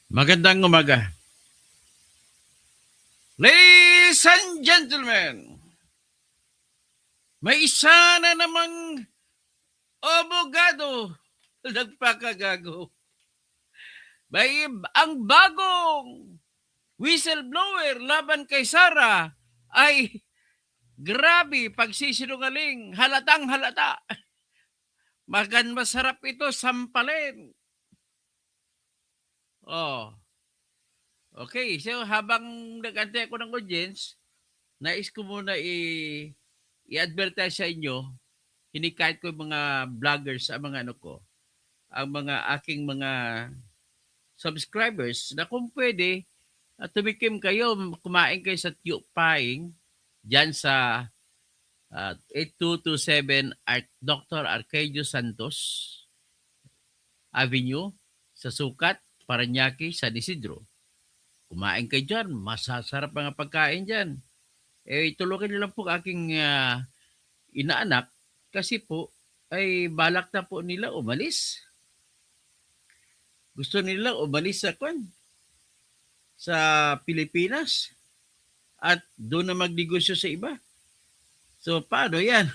Magandang umaga. Ladies and gentlemen, may isa na namang abogado nagpakagago. Ang bagong whistleblower laban kay Sara ay grabe pagsisinungaling, halatang halata. Masarap ito sampalin. Oh. Okay, so habang nag-antay ako ng audience, nais ko muna i-advertise sa inyo, hinikayat ko yung mga vloggers, ang mga ano ko, ang mga aking mga subscribers na kung pwede, tumikim kayo, kumain kayo sa Tiyupaing, dyan sa 8227 Dr. Arcadio Santos Avenue, sa Sukat, Parañaque, San Isidro. Kumain kayo dyan, masasarap mga pagkain dyan. Tulungan niyo lang po aking inaanak kasi po ay balak na po nila umalis. Gusto nila umalis sa Pilipinas at doon na magnegosyo sa iba. So paano yan?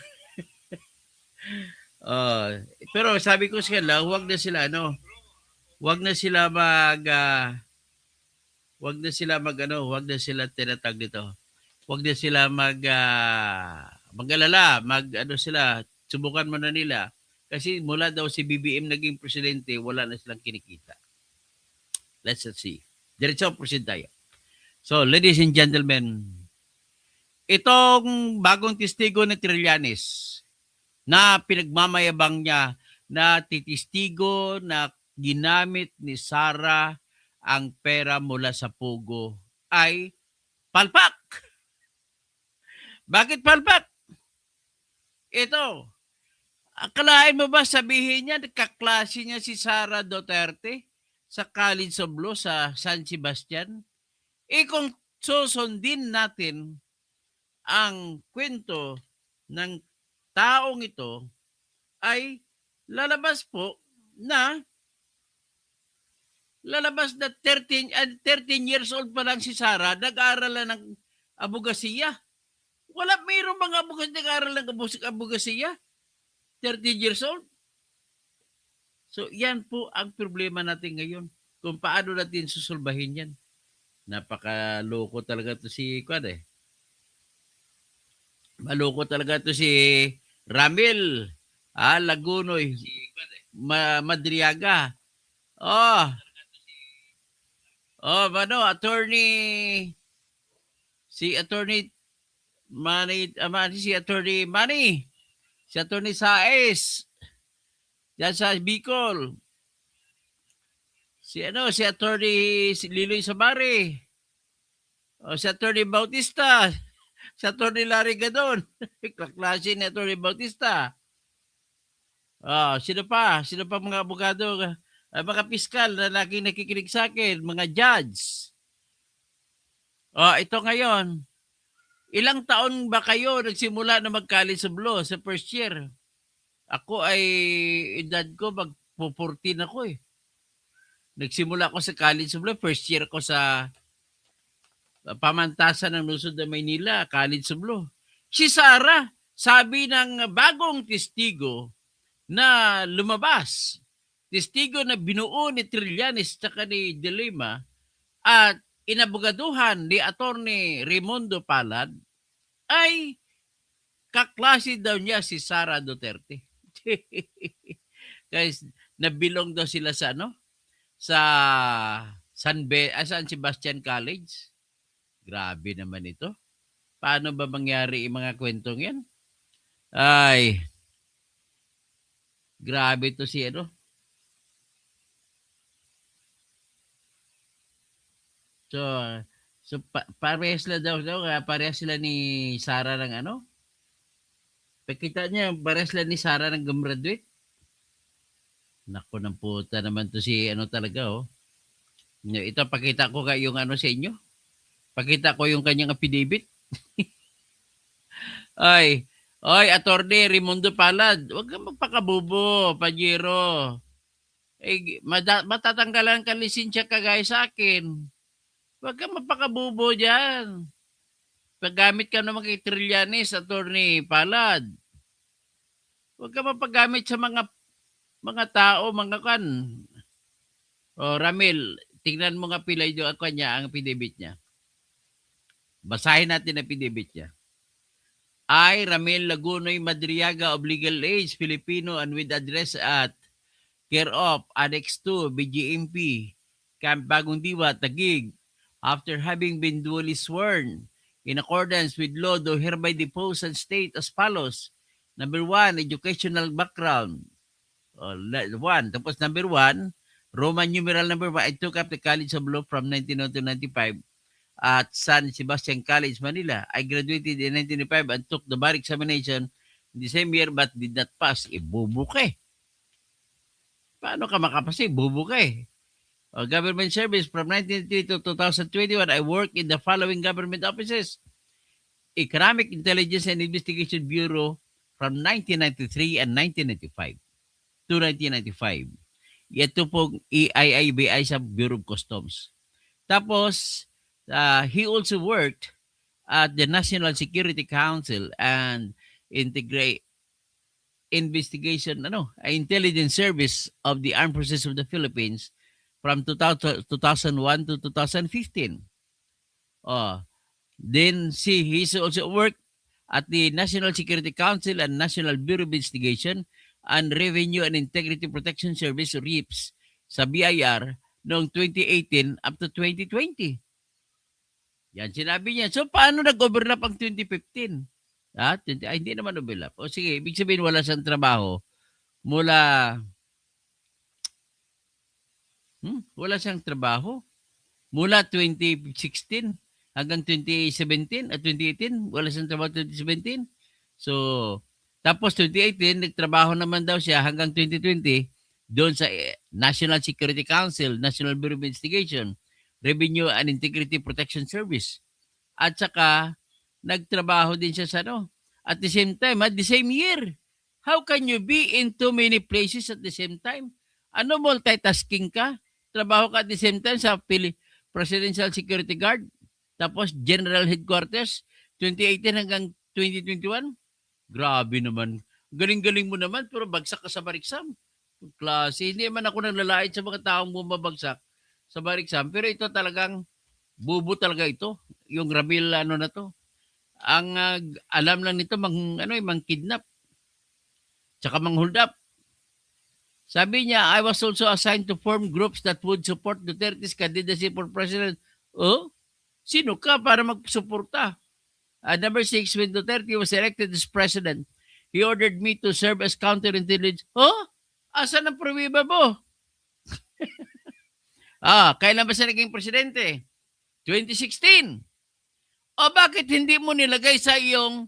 Pero sabi ko sa kanila, huwag na sila huwag na sila huwag na sila tinatag dito. Huwag na sila mag-alala, subukan mo na nila. Kasi mula daw si BBM naging presidente, wala na silang kinikita. Let's see. Diretso proceed tayo. So, ladies and gentlemen, itong bagong testigo ni Trillanes na pinagmamayabang niya na titistigo na ginamit ni Sara ang pera mula sa Pugo ay palpak. Bakit palpak? Ito, akalain mo ba sabihin niya, kaklase niya si Sara Duterte sa College of Law sa San Sebastian? Kung susundin natin ang kwento ng taong ito, ay lalabas na 13 years old pa lang si Sara, nag-aaral ng abogasiya. Mayroong mga abogado nag-aaral ng abogasiya. 13 years old. So, yan po ang problema natin ngayon. Kung paano natin susulbahin yan. Napakaloko talaga to si Maloko talaga to si Ramil Lagunoy Madriaga. Attorney Manny, si Attorney Saez, diyan sa Bicol. Si Attorney Liloy Sabari. Si Attorney Bautista. Si Attorney Larry Gadon. Kaklase ni Attorney Bautista. Sino pa mga abogado, mga piskal na laging nakikinig sa akin, mga judge. Ito ngayon, ilang taon ba kayo nagsimula na mag-college of law sa first year? Ako ay, edad ko, mag-14 ako eh. Nagsimula ako sa college of law, first year ko sa pamantasan ng lungsod ng Maynila, College of Law. Si Sara, sabi ng bagong testigo na lumabas, testigo na binuo ni Trillanes at ni De Lima at inabogaduhan ni Attorney Raimundo Palad, ay kaklase daw niya si Sara Duterte. Guys, nabilong daw sila sa San Sebastian College. Grabe naman ito. Paano ba mangyari yung mga kwentong yan? Ay, grabe ito si So parehas sila parehas sila ni Sara ng Pakita niya, parehas sila ni Sara ng gumraduate. Naku ng puta naman to si talaga Ito, pakita ko yung sa inyo. Pakita ko yung kanyang affidavit. Ay, Attorney Raimundo Palad, huwag kang magpakabubo, Pajero. matatanggalan ka lisensya kagaya sa akin. Huwag ka mapakabubo dyan. Paggamit ka naman kay Trillanes, Attorney Palad. Huwag ka mapagamit sa mga tao, mga kan. O Ramil, tingnan mo nga pilay doon ako niya, ang pidibit niya. Basahin natin ang pidibit niya. I, Ramil Lagunoy Madriaga of Legal Age, Filipino, and with address at care of Annex 2, BGMP, Camp Bagong Diwa, Taguig, after having been duly sworn in accordance with law, do hereby depose and state as follows. Number 1, educational background. 1. Tapos number 1, Roman numeral number 1, I took up the College of Law from 1902 to 95 at San Sebastian College, Manila. I graduated in 1995 and took the bar examination in the same year but did not pass. Bubo ka eh. Paano ka makapasi? Bubo ka eh. Government service from 1993 to 2021, I worked in the following government offices. Economic Intelligence and Investigation Bureau from 1993 and 1995 to 1995. Ito pong EIIBI sa Bureau of Customs. Tapos, he also worked at the National Security Council and Intelligence Service of the Armed Forces of the Philippines from 2001 to 2015. Then he's also worked at the National Security Council and National Bureau of Investigation and Revenue and Integrity Protection Service, RIPS, sa BIR noong 2018 up to 2020. Yan, sinabi niya. So, paano nag-overlap ang 2015? Hindi naman overlap. O sige, ibig sabihin wala siyang trabaho mula... wala siyang trabaho mula 2016 hanggang 2017 at 2018. Wala siyang trabaho 2017. So, tapos 2018, nagtrabaho naman daw siya hanggang 2020 doon sa National Security Council, National Bureau of Investigation, Revenue and Integrity Protection Service. At saka, nagtrabaho din siya sa at the same time, at the same year. How can you be in too many places at the same time? Ano, multitasking ka? Trabaho ka at the same time sa Presidential Security Guard, tapos General Headquarters, 2018 hanggang 2021? Grabe naman. Galing-galing mo naman, pero bagsak ka sa bar exam. Klase. Hindi man ako naglalait sa mga taong bumabagsak sa bar exam, pero ito talagang bubo talaga ito. Yung Ramil na to. Ang alam lang nito mang-kidnap. Tsaka mang-hold up. Sabi niya, I was also assigned to form groups that would support Duterte's candidacy for president. Oh? Sino ka para magsuporta? Number 6, when Duterte was elected as president, he ordered me to serve as counterintelligence. Oh? Asan ang pruwiba mo? Kailan ba siya naging presidente? 2016. O bakit hindi mo nilagay sa iyong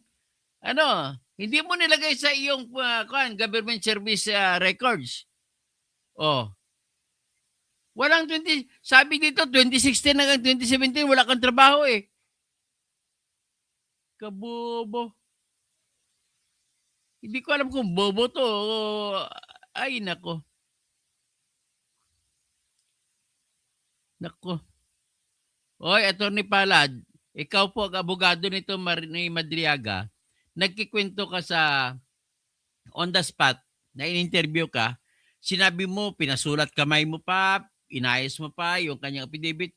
hindi mo nilagay sa iyong government service records? Walang sabi dito 2016 hanggang 2017 wala kang trabaho eh. Kabobo. Hindi ko alam kung bobo to. Ay, nako. Nako. Oy, Attorney Palad, ikaw po ang abogado nito ni Madriaga. Nagkikwento ka sa on the spot na in-interview ka. Sinabi mo, pinasulat kamay mo pa, inayos mo pa yung kanyang affidavit.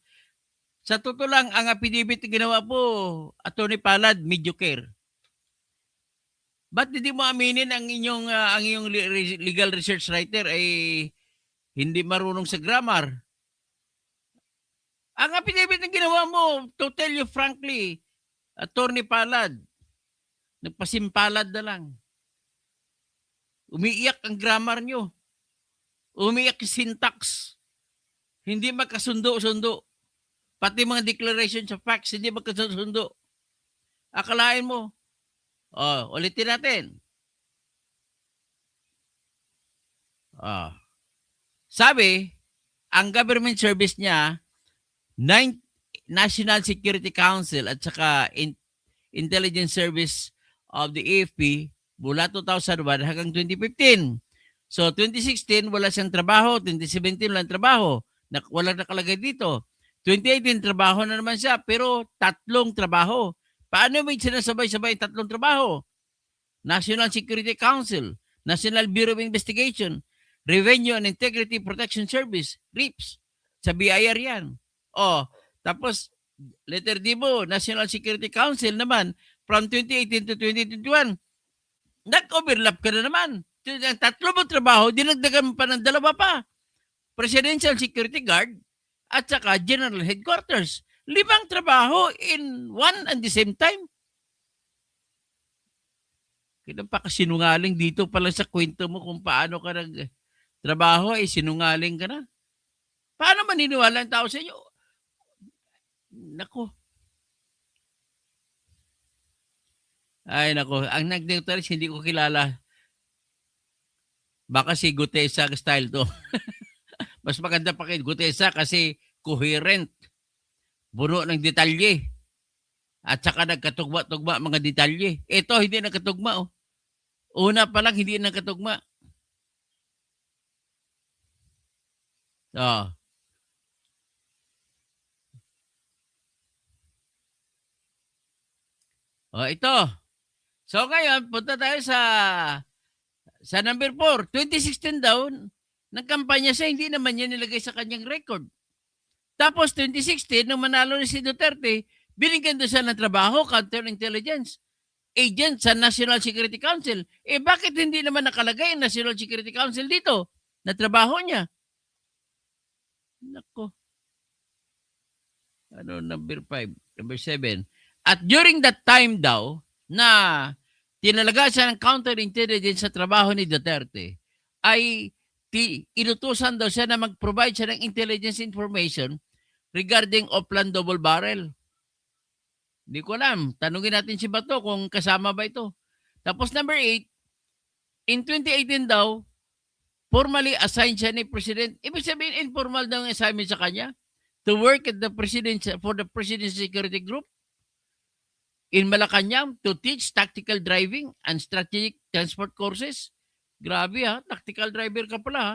Sa totoo lang, ang affidavit na ginawa po, Attorney Palad, mediocre. Ba't hindi mo aminin ang inyong legal research writer ay hindi marunong sa grammar? Ang affidavit na ginawa mo, to tell you frankly, Attorney Palad, nagpasimpalad na lang. Umiiyak ang grammar nyo. Umiiyak yung syntax. Hindi magkasundo-sundo. Pati mga declaration sa facts, hindi magkasundo. Akalain mo. Ulitin natin. Sabi, ang government service niya, National Security Council at saka Intelligence Service of the AFP mula 2001 hanggang 2015. So 2016, wala siyang trabaho. 2017, walang trabaho. Walang nakalagay dito. 2018, trabaho na naman siya, pero 3 trabaho. Paano may sinasabay-sabay 3 trabaho? National Security Council, National Bureau of Investigation, Revenue and Integrity Protection Service, RIPS. Sa BIR yan. O, tapos, letter D mo, National Security Council naman, from 2018 to 2021, nag-overlap ka na naman. 3 mo trabaho, dinagdagan mo pa ng 2 pa. Presidential Security Guard at saka General Headquarters. 5 trabaho in one and the same time. Sinungaling dito pala sa kwento mo kung paano ka nag-trabaho, sinungaling ka na. Paano maniniwala ang tao sa inyo? Nako. Ay, nako. Ang nag-notaris, hindi ko kilala. Baka si Gutesa style to. Mas maganda pa kay Gutesa kasi coherent. Buno ng detalye. At saka nagkatugma-tugma mga detalye. Ito, hindi nagkatugma. Oh. Una pa lang, hindi nagkatugma. Oh. Oh, ito. So ngayon, punta tayo sa number 4. 2016 daw, nagkampanya siya, hindi naman niya nilagay sa kanyang record. Tapos 2016, nung manalo na si Duterte, binigyan doon siya ng trabaho, counterintelligence agent sa National Security Council. Bakit hindi naman nakalagay ang National Security Council dito na trabaho niya? Nako. Ano, number 5, number 7. At during that time daw, na tinalaga siya ng counterintelligence sa trabaho ni Duterte, ay inutusan daw siya na mag-provide siya ng intelligence information regarding Oplan Double Barrel. Hindi ko alam. Tanungin natin si Bato kung kasama ba ito. Tapos number 8, in 2018 daw, formally assigned siya ni President. Ibig sabihin, informal daw ang assignment sa kanya to work at the for the President's Security Group in Malacanang to teach tactical driving and strategic transport courses. Grabe ha, tactical driver ka pala ha.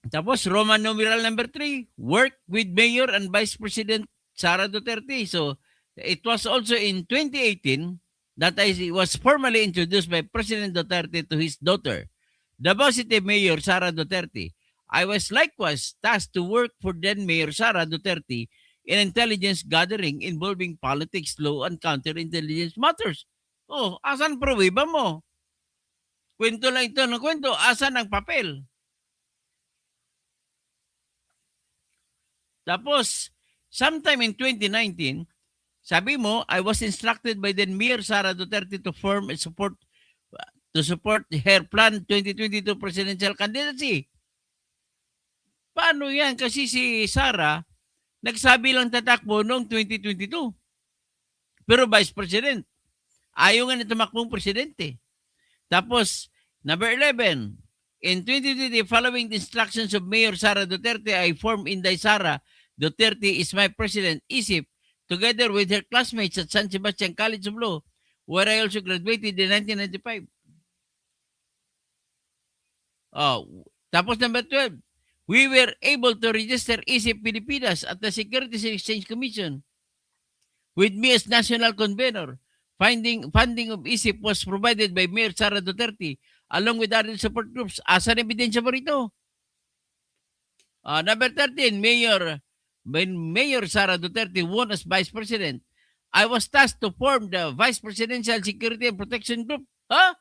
Tapos Roman numeral number 3, work with Mayor and Vice President Sara Duterte. So it was also in 2018 that it was formally introduced by President Duterte to his daughter, Davao City Mayor Sara Duterte. I was likewise tasked to work for then Mayor Sara Duterte in intelligence gathering involving politics, law, and counterintelligence matters. Oh, asan pruweba mo? Kwento lang ito ng kwento. Asan ang papel? Tapos, sometime in 2019, sabi mo, I was instructed by then Mayor Sara Duterte to form a support her plan 2022 presidential candidacy. Paano yan? Kasi si Sara, nagsabi lang tatakbo noong 2022. Pero Vice President. Ayaw nga na tumakbong presidente. Tapos, number 11, in 2020, following the instructions of Mayor Sara Duterte, I formed Inday Sara Duterte is my president, ISIP, together with her classmates at San Sebastian College of Law, where I also graduated in 1995. Oh, tapos number 12, we were able to register ISIP Pilipinas at the Securities and Exchange Commission with me as national convener. Funding of ISIP was provided by Mayor Sara Duterte along with other support groups. Asan ebidensya mo rito? Number 13, when Mayor Sara Duterte won as Vice President, I was tasked to form the Vice Presidential Security and Protection Group. Ha?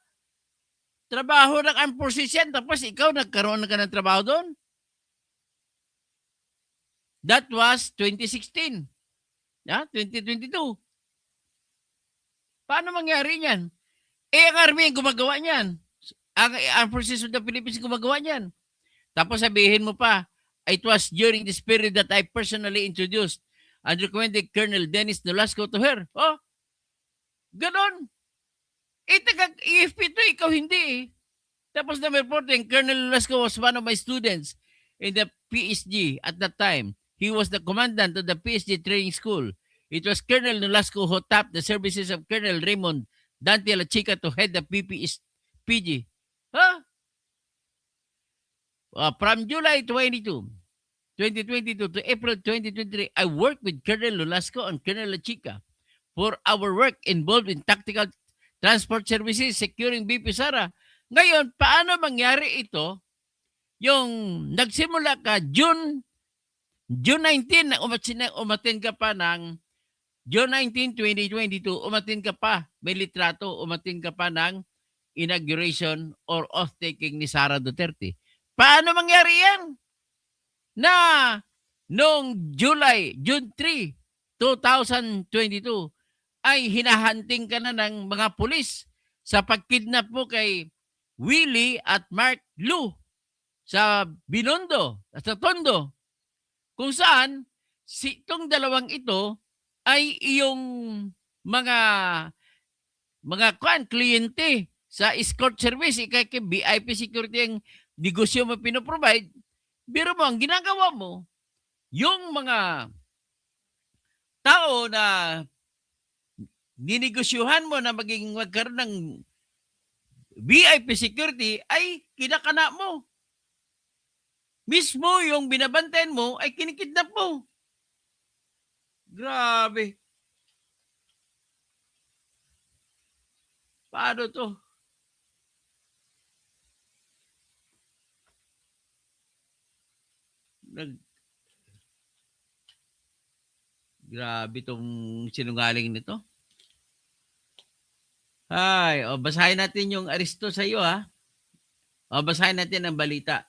Trabaho ng armed forces yan, tapos ikaw nagkaroon ka ng trabaho doon? That was 2016. 2022. Paano mangyari yan? Ang army ang gumagawa niyan. Ang armed forces of the Philippines gumagawa niyan. Tapos sabihin mo pa, it was during this period that I personally introduced and recommended Colonel Dennis Nolasco to her. Oh, ganon. Taga-EFP to, ikaw hindi. Tapos number 14, Colonel Nolasco was one of my students in the PSG at that time. He was the commandant of the PSG training school. It was Colonel Nolasco who tapped the services of Colonel Raymond Dante La Chica to head the PG. Huh? From July 2022 to April 2023, I worked with Colonel Lulasco and Colonel Lachica for our work involved in tactical transport services securing BP Sara. Ngayon, paano mangyari ito? Yung nagsimula ka June 19 na umatin ka pa ng June 19, 2022, umatin ka pa, may litrato, umatin ka pa ng inauguration or off-taking ni Sara Duterte. Paano mangyari yan? Na noong June 3, 2022, ay hinahanting ka na ng mga pulis sa pagkidnap mo kay Willie at Mark Lu sa Binondo, sa Tondo, kung saan itong dalawang ito ay iyong mga kliyente sa escort service, kay VIP security ang negosyo mo pinoprovide. Pero mo, ang ginagawa mo, yung mga tao na ninegosyuhan mo na magkaroon ng VIP security ay kinakana mo. Mismo yung binabantayan mo ay kinikidnap mo. Grabe. Paano to? Grabe tong sinungaling nito. Ay, basahin natin yung aresto sa iyo, ha. Basahin natin ang balita.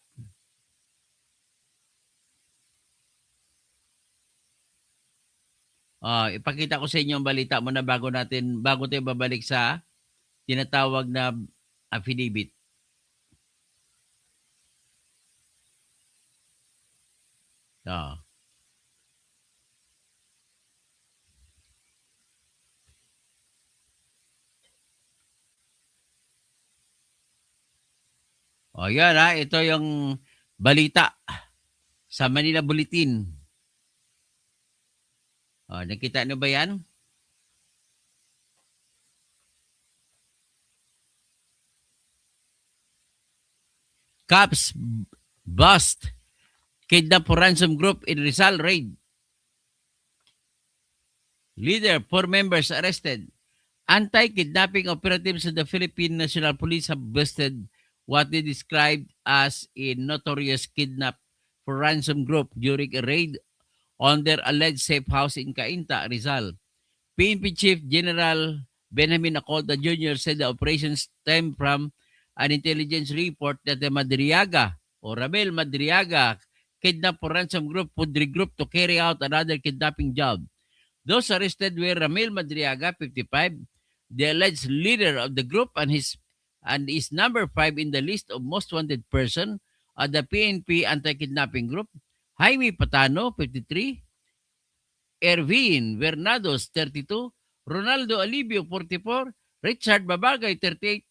Ipakita ko sa inyo ang balita muna bago tayo babalik sa tinatawag na affidavit. Yan, ha. Ito yung balita sa Manila Bulletin. Nakita niyo ba yan? Cops bust kidnap for ransom group in Rizal raid. Leader, 4 members arrested. Anti-kidnapping operatives of the Philippine National Police have busted what they described as a notorious kidnap for ransom group during a raid on their alleged safe house in Cainta, Rizal. PNP Chief General Benjamin Acolda Jr. said the operation stemmed from an intelligence report that the Madriaga or Ramel Madriaga kidnap for ransom group would regroup to carry out another kidnapping job. Those arrested were Ramel Madriaga, 55, the alleged leader of the group, and is number 5 in the list of most wanted person of the PNP anti-kidnapping group. Jaime Patano, 53, Ervin Vernados, 32, Ronaldo Alibio, 44, Richard Babagay, 38.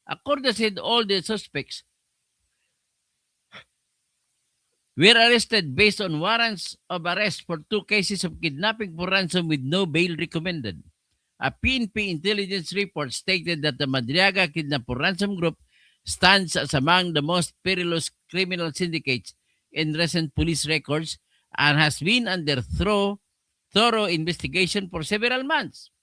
According to all the suspects were arrested based on warrants of arrest for 2 cases of kidnapping for ransom with no bail recommended. A PNP intelligence report stated that the Madriaga Kidnap for Ransom Group stands as among the most perilous criminal syndicates in recent police records and has been under thorough investigation for several months.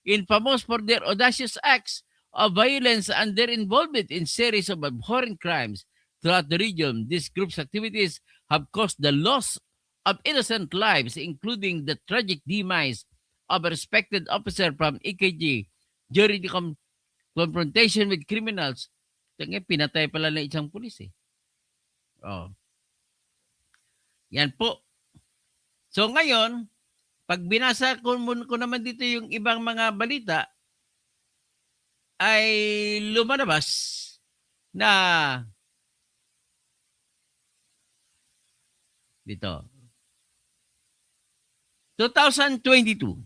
Infamous for their audacious acts of violence and their involvement in series of abhorrent crimes throughout the region, this group's activities have caused the loss of innocent lives, including the tragic demise of a respected officer from EKG during the confrontation with criminals. Pinatay pala ng isang pulis eh. Yan po. So ngayon, pag binasa ko naman dito yung ibang mga balita, ay lumalabas na dito 2022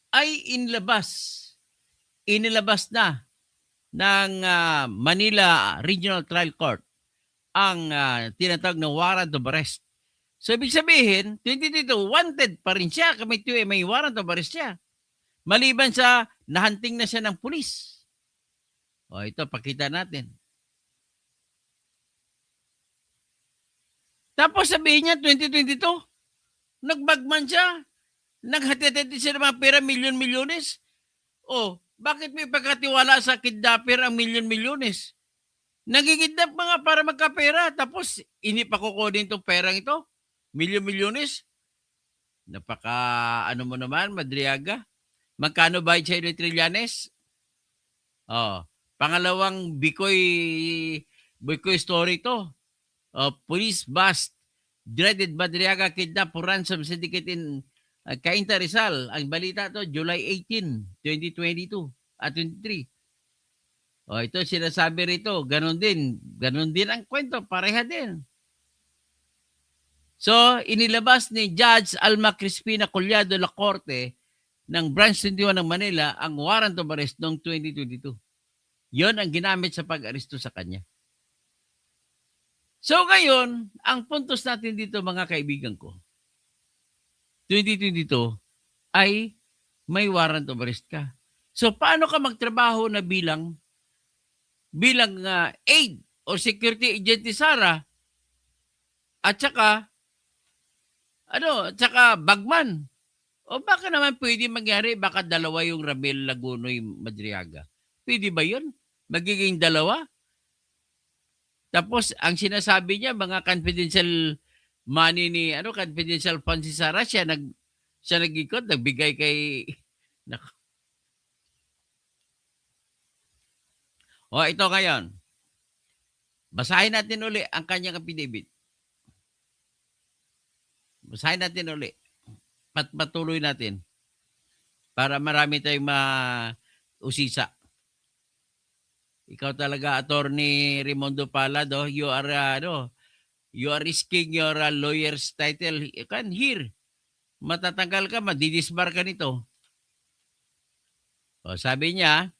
ay inilabas na ng Manila Regional Trial Court ang tinatawag na warrant of arrest. So ibig sabihin, 2022 wanted pa rin siya, may warrant of arrest siya. Maliban sa nahanting na siya ng pulis. O ito, pakita natin. Tapos sabihin niya, 2022, nagbagman siya. Naghatid siya ng mga pera, milyon-milyones. O, bakit may pagkatiwala sa kidnapper ang milyon-milyones? Nagigidnap mga para magkapera. Tapos, ini pa kukunin itong perang ito. Milyon-milyones. Napaka, ano mo naman, Madriaga. Magkano bayad siya ni Trillanes? Oh, pangalawang Bikoy story to. Police bust dreaded Madriaga kidnap for ransom syndicate in Cainta Rizal. Ang balita to July 18, 2022 at 23. Ito sinasabi rito, ganun din ang kwento, pareha din. So, inilabas ni Judge Alma Crispina Collado La Corte ng Branch 21 ng Manila ang warrant of arrest noong 2022. Yon ang ginamit sa pag-aresto sa kanya. So ngayon, ang puntos natin dito mga kaibigan ko, 2022 ay may warrant of arrest ka. So paano ka magtrabaho na bilang aid or security agent ni Sara at saka bagman? O baka naman pwede mangyari, baka dalawa yung Ramel Lagunoy Madriaga. Pwede ba yun? Magiging dalawa? Tapos, ang sinasabi niya, mga confidential money ni, confidential funds si Sara, siya nag-ikot, nagbigay kay, ito ngayon. Basahin natin uli ang kanyang affidavit. Basahin natin uli. Patuloy natin. Para marami tayong usisa. Ikaw talaga, Attorney Raimondo Palado, you are risking your lawyer's title. You can hear. Matatanggal ka, madidisbar ka nito. Sabi niya,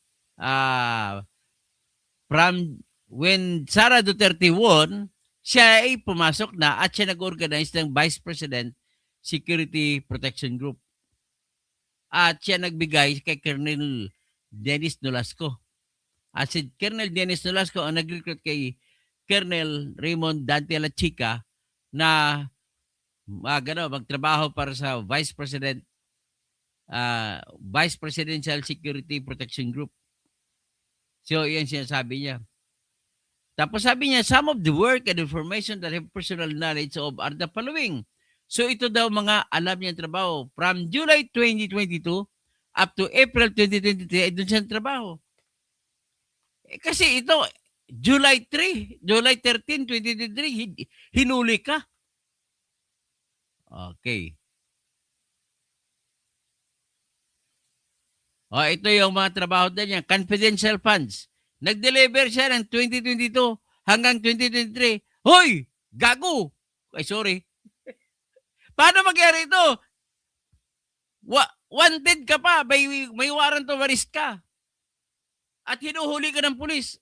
from when Sara Duterte won, siya ay pumasok na at siya nag-organize ng Vice President Security Protection Group. At siya nagbigay kay Colonel Dennis Nolasco. At si Colonel Dennis Nolasco ang nag-recruit kay Colonel Raymond Dante La Chica na magtrabaho para sa Vice Presidential Security Protection Group. So, yan sinasabi niya. Tapos sabi niya, some of the work and information that I have personal knowledge of are the following. So, ito daw mga alam niyang trabaho. From July 2022 up to April 2023, ay doon siya trabaho. Kasi ito, July 13, 2023, hinuli ka. Okay. Ito yung mga trabaho na niya. Confidential funds. Nag-deliver siya ng 2022 hanggang 2023. Hoy! Gago! Ay, sorry. Paano magyari ito? Wanted ka pa. May warrant of arrest ka. At hinuhuli ka ng pulis.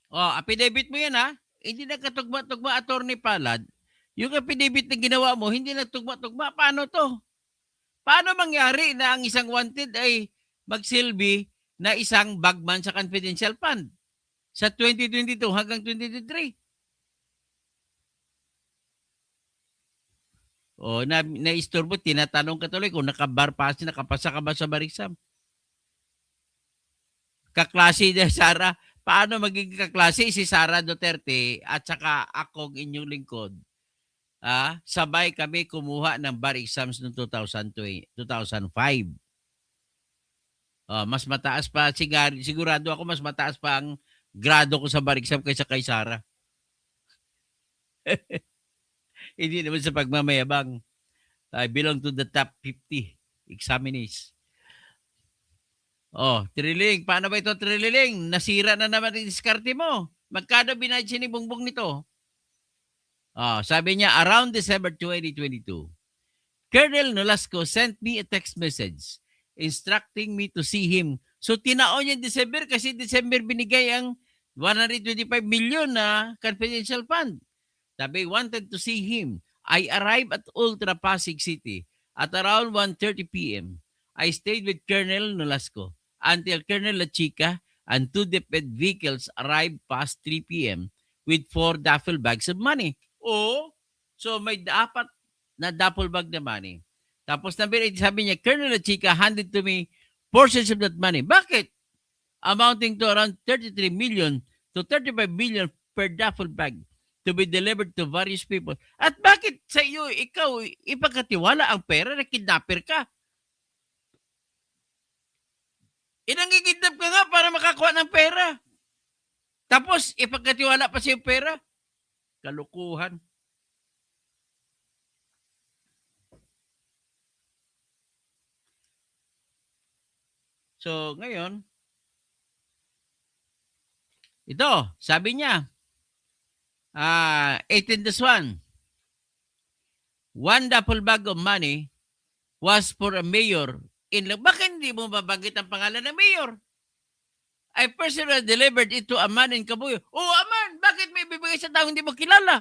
Affidavit mo yan, ha? Hindi na katugma-tugma, Attorney Palad. Yung affidavit na ginawa mo, hindi na tugma-tugma. Paano to? Paano mangyari na ang isang wanted ay magsilbi na isang bagman sa confidential fund sa 2022 hanggang 2023? Na-isturbo, tinatanong ka tuloy kung nakapasa ka ba sa bar exam? Kaklase na Sara, paano magiging kaklase si Sara Duterte at saka akong inyong lingkod? Sabay kami kumuha ng bar exams noong 2005. Mas mataas pa, sigurado ako mas mataas pa ang grado ko sa bar exam kaysa kay Sara. Hindi naman sa pagmamayabang. I belong to the top 50 examinees. Triling. Paano ba ito, Triling? Nasira na naman yung diskarte mo. Magkano binayad siya ni Bongbong nito? Sabi niya, around December 2022, Colonel Nolasco sent me a text message instructing me to see him. So, tinaon niya December kasi December binigay ang 125 million na confidential fund. Sabi, wanted to see him. I arrived at Ultra Pasig City at around 1:30 p.m. I stayed with Colonel Nolasco. until Colonel La Chica and 2 DepEd vehicles arrived past 3 p.m. with 4 duffel bags of money. Oh, so may dapat na duffel bag na money. Tapos sabi niya, Colonel La Chica handed to me portions of that money. Bakit? Amounting to around 33 million to 35 million per duffel bag to be delivered to various people. At bakit sa iyo, ikaw, ipagkatiwala ang pera na kidnapper ka? Inangigidnap ka nga para makakuha ng pera. Tapos, ipagkatiwala pa sa yung pera. Kalukuhan. So, ngayon, ito, sabi niya, 18-1, one duffel bag of money was for a mayor in... Bakit hindi mo mabanggit ang pangalan ng mayor? I personally delivered it to a man in Kabuyo. Oh, Aman, bakit may bibigay sa tao hindi mo kilala?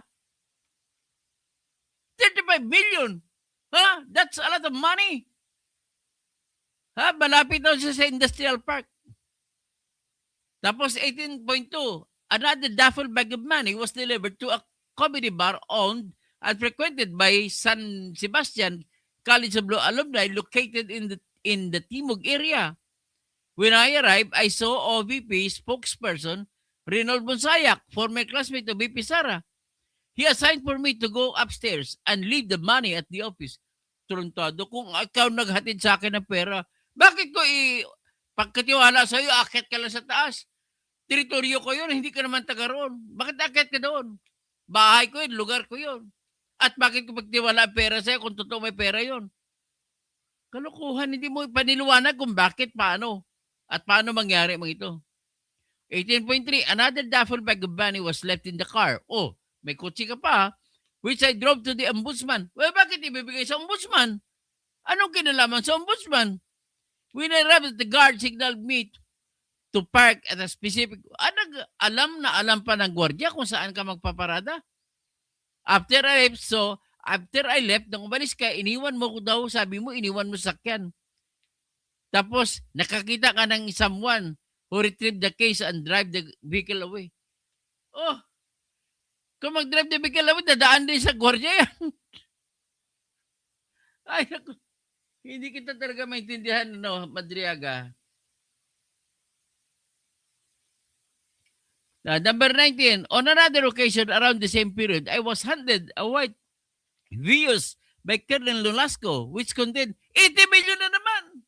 35 million. Huh? That's a lot of money. Ha? Malapit daw siya sa industrial park. Tapos 18.2, another duffel bag of money was delivered to a comedy bar owned and frequented by San Sebastian College of Law alumni located in the Timog area. When I arrived, I saw OVP spokesperson Reynold Bonsayak, former classmate of VP Sara. He assigned for me to go upstairs and leave the money at the office. Turuntado, kung ikaw naghatid sa akin ng pera, bakit ko pagkatiwala sa iyo, akit ka lang sa taas? Teritoryo ko yun, hindi ka naman taga roon. Bakit akit ka doon? Bahay ko yun, lugar ko yun. At bakit ko pagtiwala ang pera sa'yo kung totoo may pera yun? Kalukuhan, hindi mo ipaniluwanag kung bakit, paano. At paano mangyari mga ito. 18.3, another duffel bag of money was left in the car. Oh, may kutsi ka pa, which I drove to the ombudsman. Well, bakit ibibigay sa ombudsman? Anong kinalaman sa ombudsman? When I arrived, the guard signaled me to park at a specific... alam pa ng gwardiya kung saan ka magpaparada? After I left, nung umalis ka, iniwan mo ko daw, sabi mo, iniwan mo sakyan. Tapos, nakakita ka ng someone who retrieved the case and drive the vehicle away. Oh, kung mag-drive the vehicle away, dadaan din sa gwardiya yan. Ay, hindi kita talaga maintindihan, no, Madriaga. Number 19, on another occasion around the same period, I was handed a white Vios by Colonel Nolasco which contained 80 million na naman.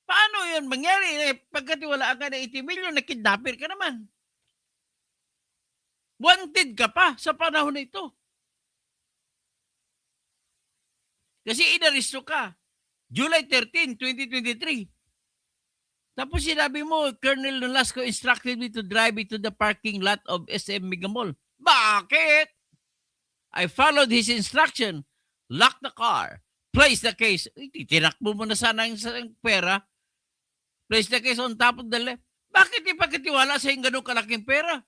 Paano yun mangyari? Pagkatiwalaan ka na 80 million, nakidnapper ka naman. Wanted ka pa sa panahon na ito. Kasi inaristo ka. July 13, 2023. Tapos sinabi mo, Colonel Nolasco instructed me to drive it to the parking lot of SM Mega Mall. Bakit? I followed his instruction, locked the car, placed the case. Titinakbo mo na sana yung pera. Place the case on top of the left. Bakit ipagkatiwala sa yung ganun kalaking pera?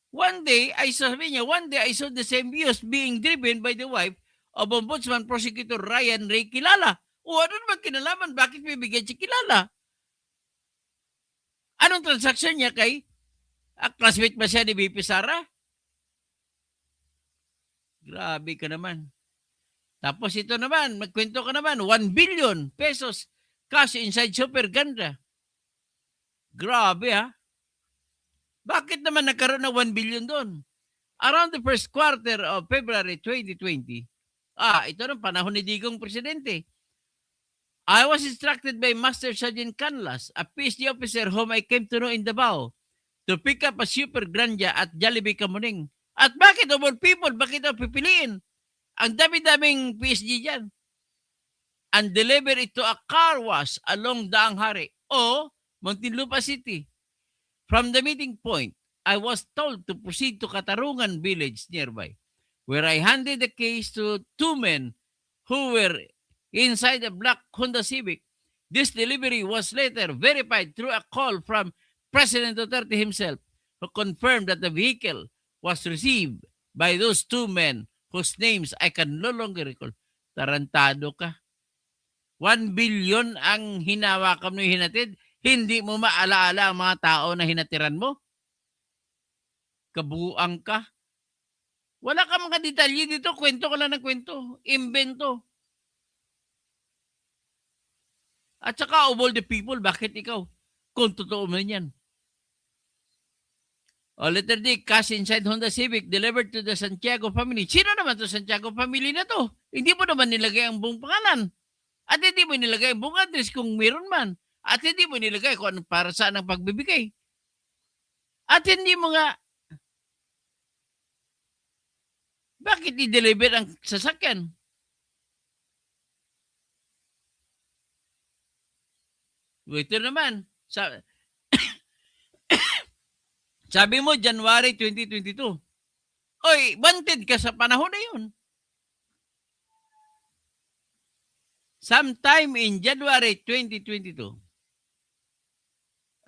One day, I saw the same views being driven by the wife of Ombudsman Prosecutor Ryan Ray Kilala. O ano naman kinalaman? Bakit may bigyan si Kilala? Anong transaksyon niya kay classmate ba siya ni VP Sara? Grabe ka naman. Tapos ito naman, magkwento ka naman, 1 billion pesos cash inside Super Ganda. Grabe ha. Bakit naman nagkaroon ng 1 billion doon? Around the first quarter of February 2020, ito ng panahon ni Digong Presidente, I was instructed by Master Sergeant Canlas, a PSD officer whom I came to know in Davao, to pick up a Super Granja at Jollibee Kamuning. At bakit of all people, bakit ang pipiliin? Ang dami-daming PSG dyan. And deliver it to a car wash along Daang Hari o Muntinlupa City. From the meeting point, I was told to proceed to Katarungan village nearby, where I handed the case to 2 men who were inside a black Honda Civic. This delivery was later verified through a call from President Duterte himself, who confirmed that the vehicle was received by those 2 men whose names I can no longer recall. Tarantado ka. 1 billion ang hinawakan mo hinatid, hindi mo maalaala ang mga tao na hinatiran mo? Kabuang ka. Wala kang mga detalye dito, kwento ka lang ng kwento, imbento. At saka of all the people, bakit ikaw? Kung totoo man yan. O letter D, cash inside Honda Civic delivered to the Santiago family. Sino naman to Santiago family na to? Hindi mo naman nilagay ang buong pangalan. At hindi mo nilagay ang buong address kung meron man. At hindi mo nilagay kung ano para saan ang pagbibigay. At hindi mo nga, bakit i-deliver ang sasakyan? Ito naman, sabi mo, January 2022. Oy, wanted ka sa panahon na yun. Sometime in January 2022.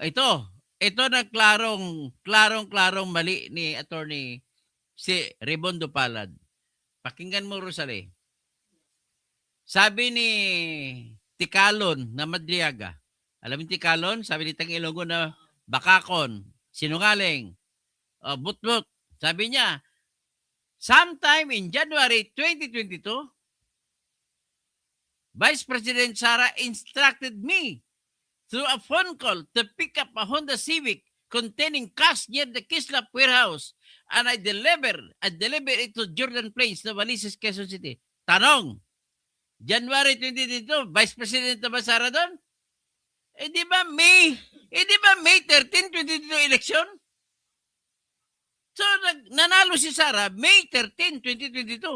Ito na klarong mali ni attorney si Rebondo Palad. Pakinggan mo, Rosale. Sabi ni Tikalon na Madriaga. Alam mo Tikalon? Sabi ni Tang Ilonggo na bakakon, sinungaling, but. Sabi niya, sometime in January 2022, Vice President Sara instructed me through a phone call to pick up a Honda Civic containing cash near the Kislap warehouse and I deliver it to Jordan Plains, Novaliches, Quezon City. Tanong, January 2022, Vice President na ba Sara doon? Di ba May 13, 2022 election? So, nanalo si Sara May 13, 2022.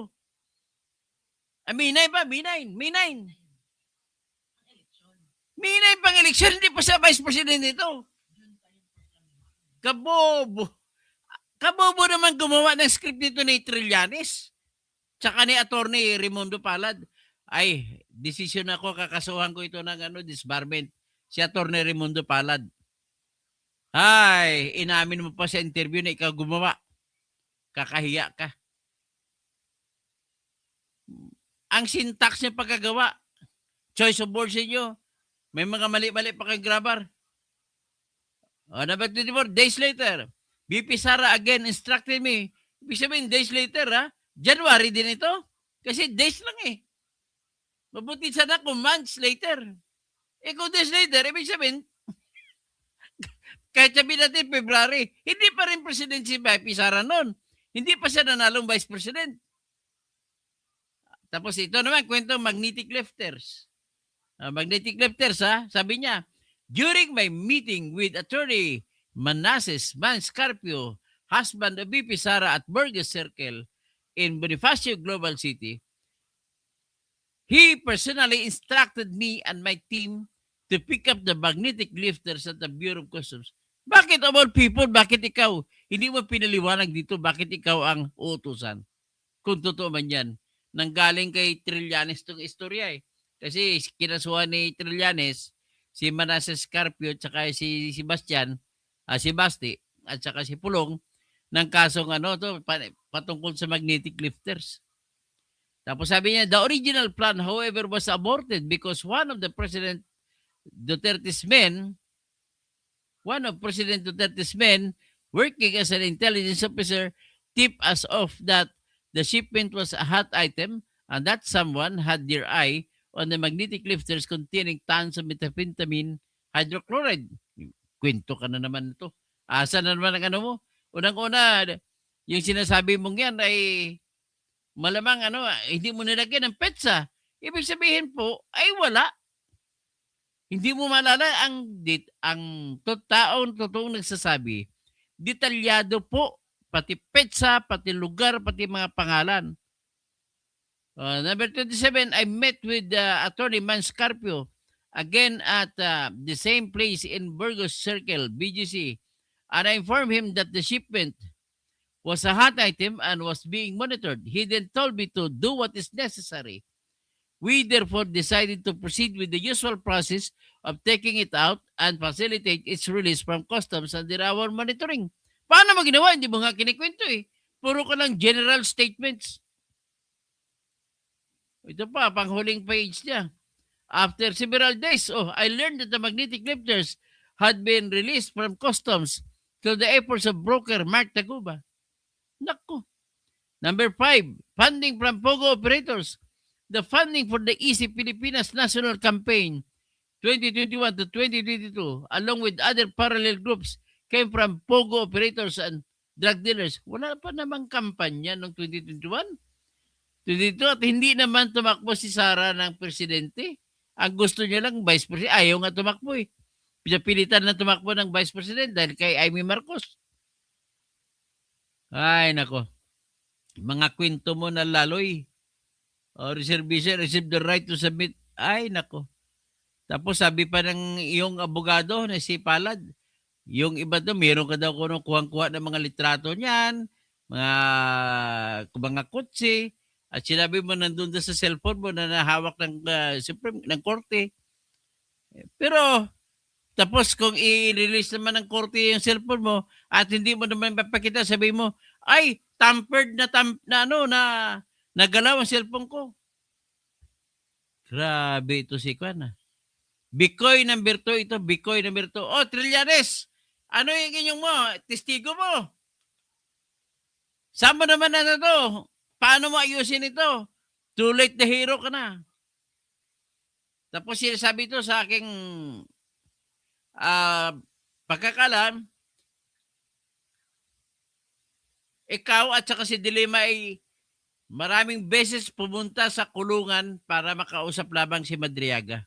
May 9 pa, May 9. May 9 pang eleksyon, hindi pa sa Vice President ito. Kabobo naman gumawa ng script nito ni Trillanes. Tsaka ni Attorney Raimundo Palad. Ay, desisyon ako, kakasuhan ko ito ng disbarment. Si Attorney Raimundo Palad. Ay, inamin mo pa sa interview na ikaw gumawa. Kakahiya ka. Ang syntax niya pagkagawa, choice of words niyo, may mga mali-mali pa kay Grabar. Number 24, days later, VP Sara again instructed me. Ibig sabihin, days later, January din ito. Kasi days lang eh. Mabuti sana kung months later. Kung days later, ibig sabihin, kahit sabihin natin February, hindi pa rin president si VP Sara noon. Hindi pa siya nanalong vice president. Tapos ito naman, kwento magnetic lifters. Magnetic lifters, sabi niya, during my meeting with Attorney Manases Manscarpio, husband of VP Sara at Burgess Circle in Bonifacio Global City, he personally instructed me and my team to pick up the magnetic lifters at the Bureau of Customs. Bakit of all people, bakit ikaw? Hindi mo pinaliwanag dito, bakit ikaw ang uutusan? Kung totoo man yan. Nanggaling kay Trillanes itong istorya eh. Kasi kinasuhan ni Trillanes, si Manases Carpio, at saka si Sebastian, si Basti, at saka si Pulong, ng kasong patungkol sa magnetic lifters. Tapos sabi niya, the original plan, however, was aborted because one of President Duterte's men, working as an intelligence officer, tipped us off that the shipment was a hot item and that someone had their eye on the magnetic lifters containing tons of methamphetamine hydrochloride. Kwento ka na naman ito. Asa na naman ang mo? Unang-una, yung sinasabi mong yan ay malamang hindi mo nilagyan ng petsa. Ibig sabihin po, ay wala. Hindi mo malala ang taong totoong nagsasabi. Detalyado po, pati petsa, pati lugar, pati mga pangalan. Number 27, I met with Attorney Manscarpio again at the same place in Burgos Circle, BGC, and I informed him that the shipment was a hot item and was being monitored. He then told me to do what is necessary. We therefore decided to proceed with the usual process of taking it out and facilitate its release from customs under our monitoring. Paano mo ginawa? Hindi mo nga kinikwento eh. Puro ka lang general statements. Ito pa, panghuling page niya. After several days, I learned that the magnetic lifters had been released from customs to the efforts of broker Mark Taguba. Naku. Number 5, funding from POGO operators. The funding for the Easy Pilipinas National Campaign 2021 to 2022, along with other parallel groups, came from POGO operators and drug dealers. Wala pa namang kampanya noong 2021. 22 at hindi naman tumakbo si Sara ng presidente. Ang gusto niya lang, vice president. Ayaw nga tumakbo eh. Pinapilitan na tumakbo ng vice president dahil kay Amy Marcos. Ay, nako. Mga kwento mo na laloy. Reservation, receive the right to submit. Ay, nako. Tapos sabi pa ng iyong abogado na si Palad, yung iba doon, meron ka daw kuha-kuha ng mga litrato niyan, mga kutsi, at sinabi mo nandun doon sa cellphone mo na nahawak ng ng korte. Pero, tapos kung i-release naman ng korte yung cellphone mo at hindi mo naman mapakita, sabi mo, ay, tampered na nagalaw ang cellphone ko. Grabe ito si Kwan. Bikoy number 2 ito, Bikoy number 2. Oh, Trillanes, ano yung inyong mo? Testigo mo? Saan mo naman na to? Paano mo ayusin ito? Too late the hero ka na. Tapos sinasabi ito sa aking pagkakalam, ikaw at saka si Dilema ay maraming beses pumunta sa kulungan para makausap labang si Madriaga.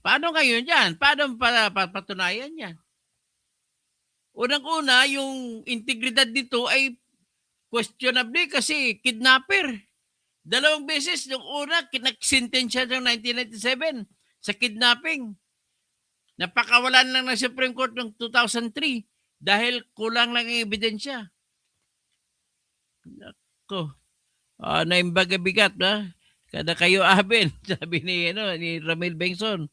Paano ngayon yan? Paano patunayan yan? Unang-una, yung integridad dito ay questionable kasi kidnapper. 2 beses. Yung una, kinakisintensya ng 1997 sa kidnapping. Napakawalan lang ng Supreme Court noong 2003 dahil kulang lang ang ebidensya. Nako. Naimbaga-bigat na. Kada kayo aben, sabi ni Ramil Bengson.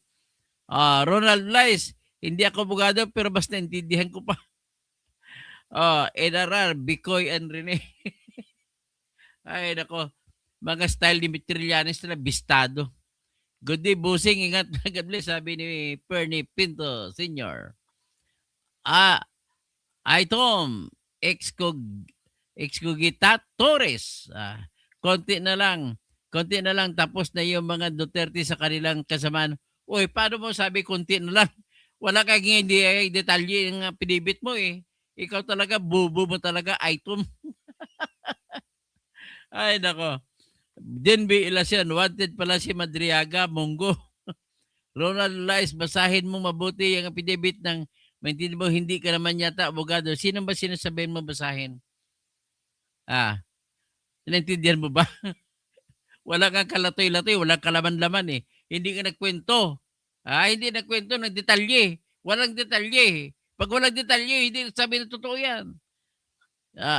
Ronald Lice, hindi ako abogado pero mas naintindihan ko pa. NRR, Bikoy and Rene. Ay, nako. Mga style ni Trillanes na bistado. Good day, busing. Ingat. God bless, sabi ni Perny Pinto Sr. Ay, Tom. Excogita Torres. Konti na lang tapos na yung mga Duterte sa kanilang kasamaan. Uy, paano mo sabi konti na lang? Wala kang hindi detalye yung pinibit mo eh. Ikaw talaga, bubo mo talaga, item. Ay, nako. Denby Ilacion, wanted pala si Madriaga, Munggo. Ronald Lice, basahin mo mabuti yung pinibit ng maintindihan mo, hindi ka naman yata abogado. Sino ba sinasabihin mo basahin? Naintindihan mo ba? Wala kang kalatoy-latoy, wala kalaman-laman eh. Hindi ka nagkwento. Hindi nagkwento ng detalye. Walang detalye. Pag walang detalye, hindi sabi na totoo yan.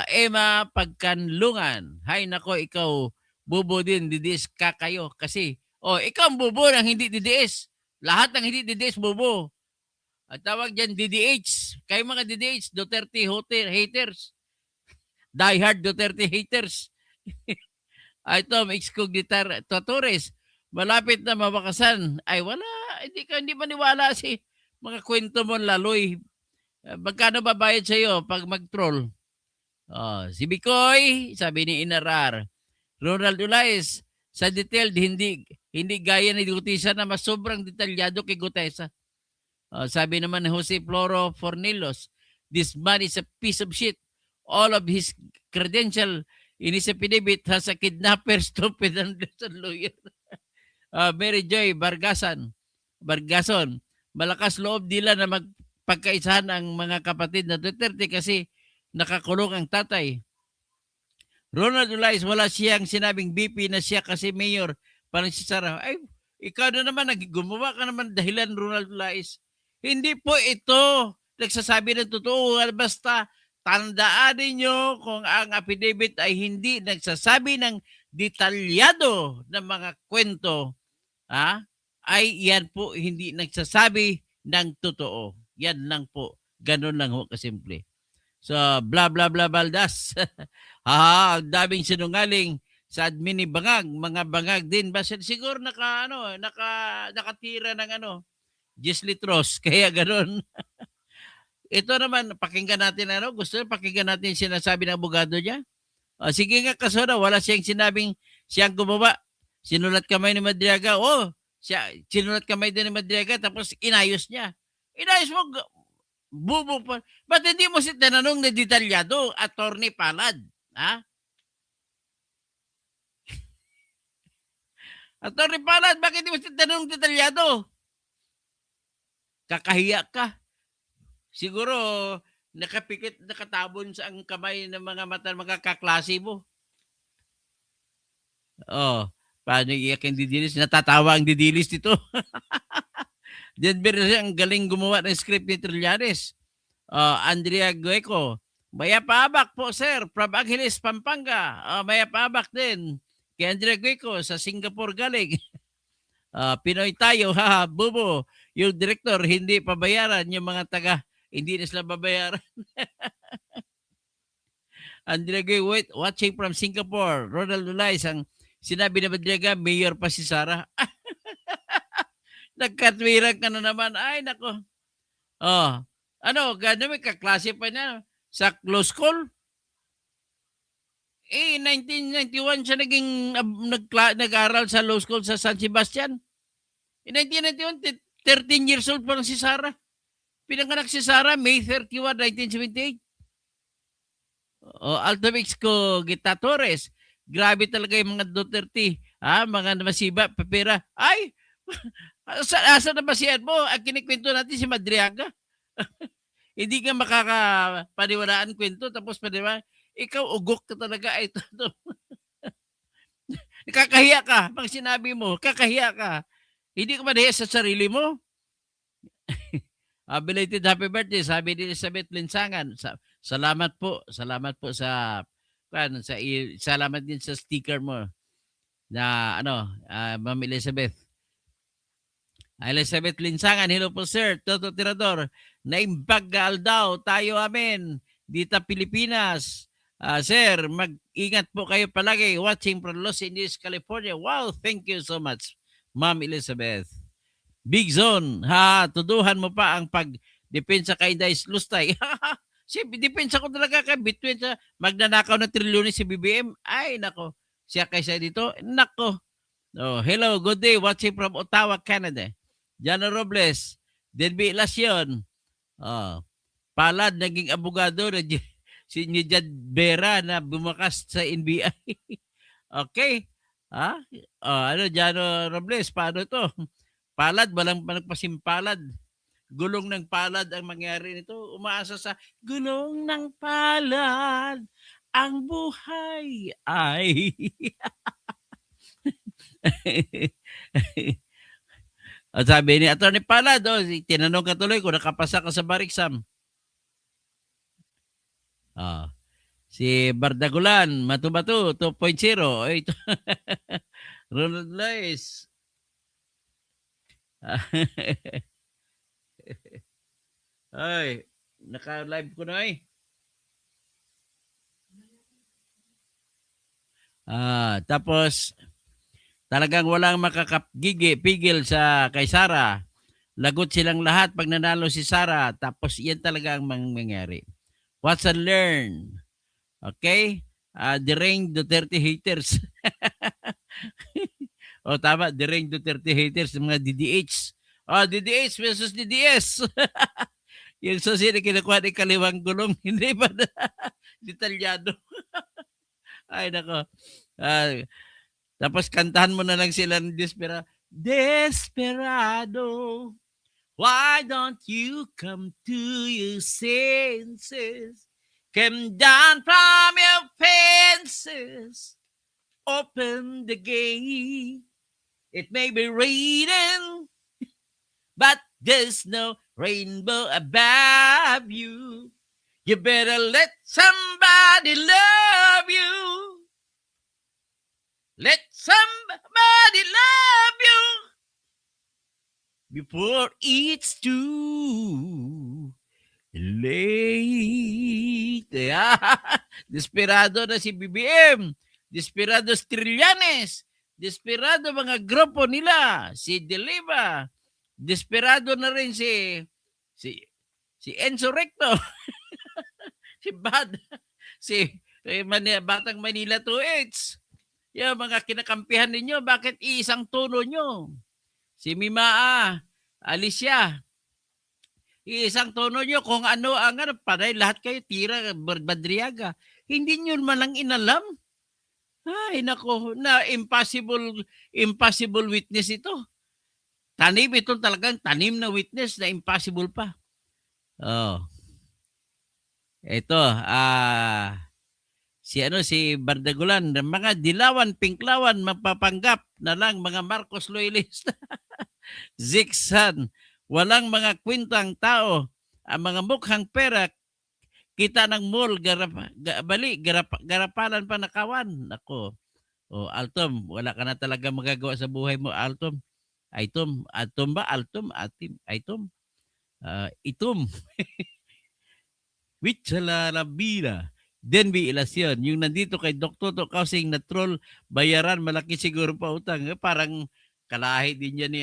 Emma Pagkanlungan. Hay nako, ikaw, bubo din, didiis ka kayo. Kasi, ikaw ang bubo ng hindi didiis. Lahat ng hindi didiis, bubo. At tawag dyan, DDH. Kayo mga DDH, Duterte haters. Die hard Duterte haters. Tom, Excognitar Torres, malapit na mawakasan. Ay, wala. Hindi maniwala si mga kwento mo laloy. Magkano babayad sa'yo pag mag-troll? Si Bikoy, sabi ni Inarar. Ronald Ulais, sa detailed, hindi gaya ni Gutesa na mas sobrang detalyado kay Gutesa. Sabi naman ni Jose Floro Fornilos, this man is a piece of shit. All of his credential in his affidavit has a kidnapper, stupid, and lawyer. Mary Joy Bargason, malakas loob nila na magpagkaisahan ang mga kapatid na Duterte kasi nakakulong ang tatay. Ronald Ulais, wala siyang sinabing BP na siya kasi mayor, parang si Sara. Ay, ikaw na naman, gumawa ka naman dahilan, Ronald Ulais. Hindi po ito nagsasabi ng totoo, basta tandaan ninyo kung ang affidavit ay hindi nagsasabi ng detalyado ng mga kwento, ay yan po hindi nagsasabi ng totoo. Yan lang po. Ganun lang ho kasimple. So, bla bla bla baldas. Ang daming sinungaling sa admin ni Bangag, mga Bangag din ba siguro nakatira ng Jess Litros kaya gano'n. Ito naman pakinggan natin gusto niyo pakinggan natin yung sinasabi ng abogado niya? Sige nga kasona wala siyang sinabing siyang gumawa. Sinulat kamay ni Madriaga. Sinulat kamay din ni Madriaga tapos inayos niya. Inayos mo bubo pa. Ba't hindi mo si tinanong na detalyado, Attorney Palad? Ha? Attorney Palad, bakit hindi mo si tinanong detalyado? Kakahiya ka. Siguro, nakapikit, nakatabon sa ang kamay ng mga mata ng mga kaklase mo. Paano iyak yung didilis? Natatawa ang didilis dito. Denver ang galing gumawa ng script ni Trillanes. Andrea Gueco. Mayapabak po, sir. From Angeles, Pampanga. Mayapabak din. Kay Andrea Gueco sa Singapore galing. Pinoy tayo, ha, bubo. Yung director, hindi pabayaran. Yung mga taga, hindi na sila babayaran. Andrea Gueco, watching from Singapore. Ronald Ulais, ang sinabi na Madriaga, mayor pa si Sara. Nagkatwirang ka na naman. Ay, nako. Gano'n may kaklase pa niya sa law school? 1991 siya nag-aral sa law school sa San Sebastian. In 1991, 13 years old pa lang si Sara. Pinanganak si Sara, May 31, 1978. Altamix ko, Gita Torres. Grabe talaga yung mga Duterte. Mga masiba, papera. Ay! Asa na ba siyan mo? Ang kinikwento natin si Madriaga. Hindi ka makakapaniwalaan kwento tapos ikaw ugok ka talaga. Ito. Kakahiya ka. Pag sinabi mo, kakahiya ka. Hindi ka madahiya sa sarili mo. Belated happy birthday, sabi ni Elizabeth Linsangan. Salamat po sa salamat din sa sticker mo na Ma'am Elizabeth. Elizabeth Linsangan, hello po sir. Toto Tirador, naimbagal daw tayo amin dito Pilipinas. Sir, mag-ingat po kayo palagi watching from Los Angeles, California. Wow, thank you so much, Ma'am Elizabeth. Big Zone, tuduhan mo pa ang pagdepensa kay Dice Lustay. Depensa ko talaga kay between sa magnanakaw na trilyones si BBM. Ay, nako. Siya kaysa dito. Nako. Hello, good day. Watching from Ottawa, Canada. Jano Robles, Denby Ilasyon. Palad, naging abogado na si Jad Vera na bumakas sa NBI. Okay. Jano Robles, paano to? Palad, walang nagpasimpalad. Gulong ng palad ang mangyari nito. Umaasa sa gulong ng palad ang buhay ay. At sabi ni Atty. Palad, tinanong ka tuloy kung nakapasa ka sa bar exam. Si Bardagulan, Matu-Matu, 2.0. Ronald Lois. Ay, naka-live ko na tapos talagang walang makakapigil sa kay Sara. Lagot silang lahat pag nanalo si Sara. Tapos yan talaga ang mangyayari. Watch and learn. Okay? Dereng Duterte haters. Tama. Dereng Duterte haters. Mga DDH. DDH versus DDS. Yung susi na kinukuha ni kaliwang gulong. Hindi ba na detalyado? Ay, nako. Tapos kantahan mo na lang sila ng Desperado, why don't you come to your senses? Come down from your fences, open the gate. It may be raining, but there's no rainbow above you. You better let somebody love you. Let somebody love you before it's too late. Desperado na si BBM. Desperados Trillanes, desperado mga grupo nila, si Deliva, desperado na rin si si Enzo Recto, si Bad, si Batang Manila 2H. Yung mga kinakampihan ninyo, bakit iisang tono nyo? Si Mimaa, Alicia, iisang tono nyo kung ano ang panay lahat kayo, tira, Badriaga. Hindi nyo man lang inalam. Ay, nako, na impossible witness ito. Tanim ito talagang tanim na witness na impossible pa. Oh. Ito, si Bardagulan, mga dilawan, pinklawan, mapapanggap na lang mga Marcos loyalista. Ziksan, walang mga kwintang tao, ang mga mukhang pera, kita ng mall, garapalan pa nakawan. Nako. O Altom, wala ka na talaga magagawa sa buhay mo, Altom. Atom ba? Altom, Itom. Itom. Witchalarabira. Denby Ilasyon. Yung nandito kay Dr. Kausing na troll, bayaran, malaki siguro pa utang. Parang kalahi din yan ni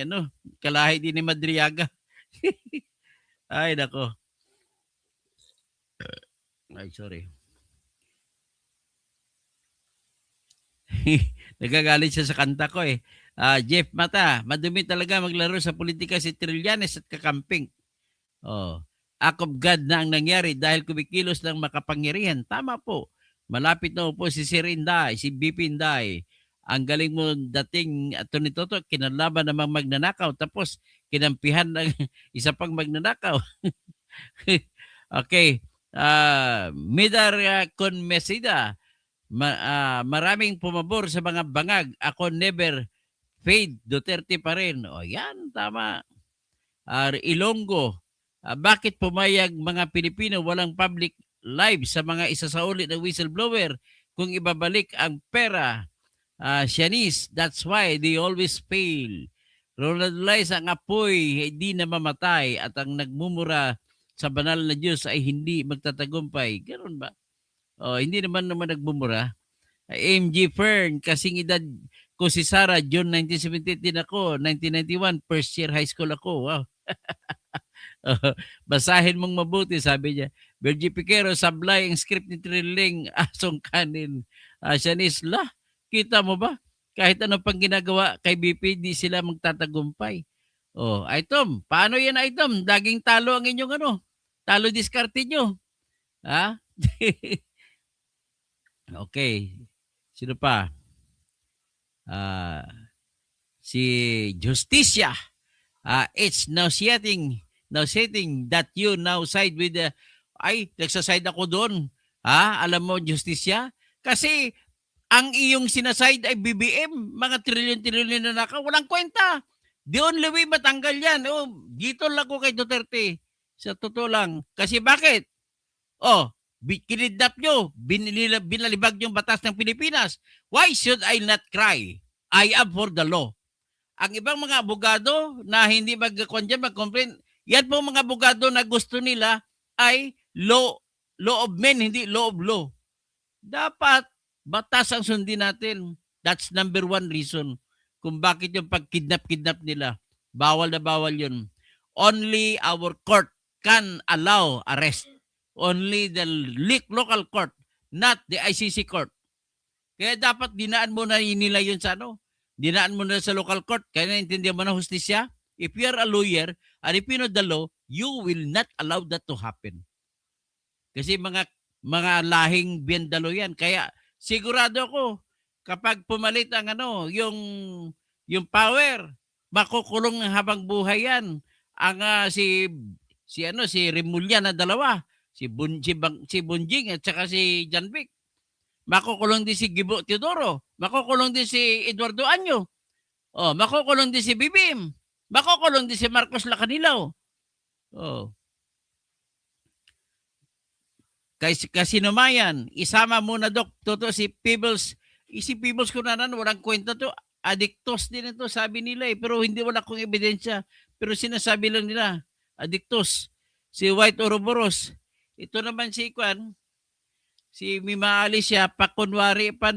kalahi din ni Madriaga. Ay, nako. Ay, sorry. Nagagalit siya sa kanta ko eh. Jeff Mata, madumi talaga maglaro sa politika si Trillanes at kakamping. Oh, act of God na ang nangyari dahil kumikilos ng makapangyarihan. Tama po. Malapit na po si Sir Inday, si BP Inday. Ang galing mo dating Tony Toto, kinalaban namang magnanakaw tapos kinampihan ng isa pang magnanakaw. Okay. Midar Conmesida, maraming pumabor sa mga bangag. Ako never fade. Duterte pa rin. O yan, tama. Ilonggo, bakit pumayag mga Pilipino walang public live sa mga isasauli na whistleblower kung ibabalik ang pera? Shanice, that's why they always fail. Ronald Lies, ang apoy hindi na mamatay at ang nagmumura sa banal na Diyos ay hindi magtatagumpay. Ganun ba? Hindi naman nagmumura. MG Fern, kasing edad ko si Sarah, June 1978 din ako, 1991, first year high school ako. Wow. Basahin mong mabuti, sabi niya. Virgie Piquero, sablay ang script ni Trilling, asong kanin. Shanice, kita mo ba? Kahit ano pang ginagawa kay BP, di sila magtatagumpay. Itom, paano yan, Itom? Daging talo ang inyong talo diskarte nyo. Ha? Okay. Sino pa? Si Justicia. It's nauseating that you now side with nagsaside ako doon. Alam mo, Justicia? Kasi ang iyong sinaside ay BBM, mga trilyon-trilyon na naka, walang kwenta. The only way matanggal yan. Dito lang ko kay Duterte. Sa totoo lang. Kasi bakit? Kinidnap nyo, binalibag yung batas ng Pilipinas. Why should I not cry? I am for the law. Ang ibang mga abogado na hindi mag-complain, yan po mga abogado na gusto nila ay law of men, hindi law of law. Dapat batas ang sundin natin. That's number one reason kung bakit yung pag-kidnap nila. Bawal na bawal yun. Only our court can allow arrest. Only the local court, not the ICC court. Kaya dapat dinaan mo na nila yun sa dinaan mo na sa local court. Kaya naintindihan mo na hustisya. If you are a lawyer, and if you know the law, you will not allow that to happen. Kasi mga lahing biyandalo yan. Kaya sigurado ako, kapag pumalit ang yung power, makukulong habang buhay yan. Ang si Remulla na dalawa, si Bunjing at saka si Janvic. Makukulong din si Gibo Teodoro. Makukulong din si Eduardo Anyo. Makukulong din si Bibim. Makukulong din si Marcos Lacanilao. Kasinumayan, isama muna Toto si Peebles. Si Peebles ko walang kwenta to. Adictos din ito, sabi nila pero hindi wala kong ebidensya. Pero sinasabi lang nila, adictos. Si White Ouroboros. Ito naman si Kwan, Si Mima Alicia, pakunwari pan,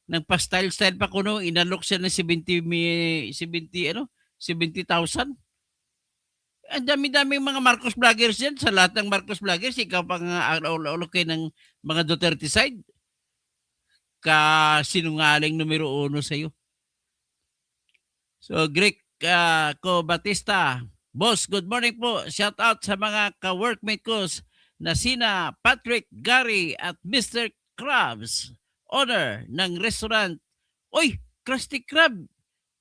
nagpa-style-style pa kuno, inalok siya ng 70, ano, 70,000. Ang dami-daming mga Marcos vloggers yan. Sa lahat ng Marcos vloggers, ikaw pang alokay ng mga Duterte side. Kasinungaling numero 1 sa'yo. So, Greg Ko Batista. Boss, good morning po. Shout out sa mga ka-workmate ko na sina Patrick, Gary at Mr. Krabs, owner ng restaurant. Oy, Krusty Krab,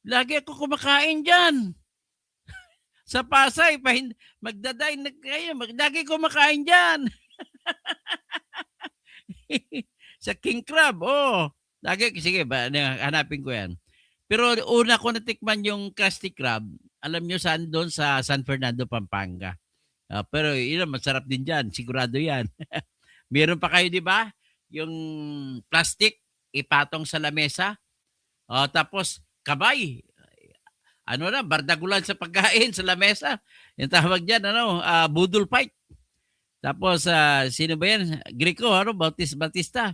lagi ako kumakain dyan. Sa Pasay, magdadine na kayo, lagi kumakain dyan. Sa King Crab, lagi, sige, hanapin ko yan. Pero una ko natikman yung Krusty Krab, alam nyo saan doon? Sa San Fernando, Pampanga. Pero yun, masarap din dyan. Sigurado yan. Meron pa kayo, di ba? Yung plastic, ipatong sa lamesa. Tapos, kabay. Ano na, bardagulan sa pagkain sa lamesa. Yung tawag dyan, budol fight. Tapos, sino ba yan? Greco, Batista.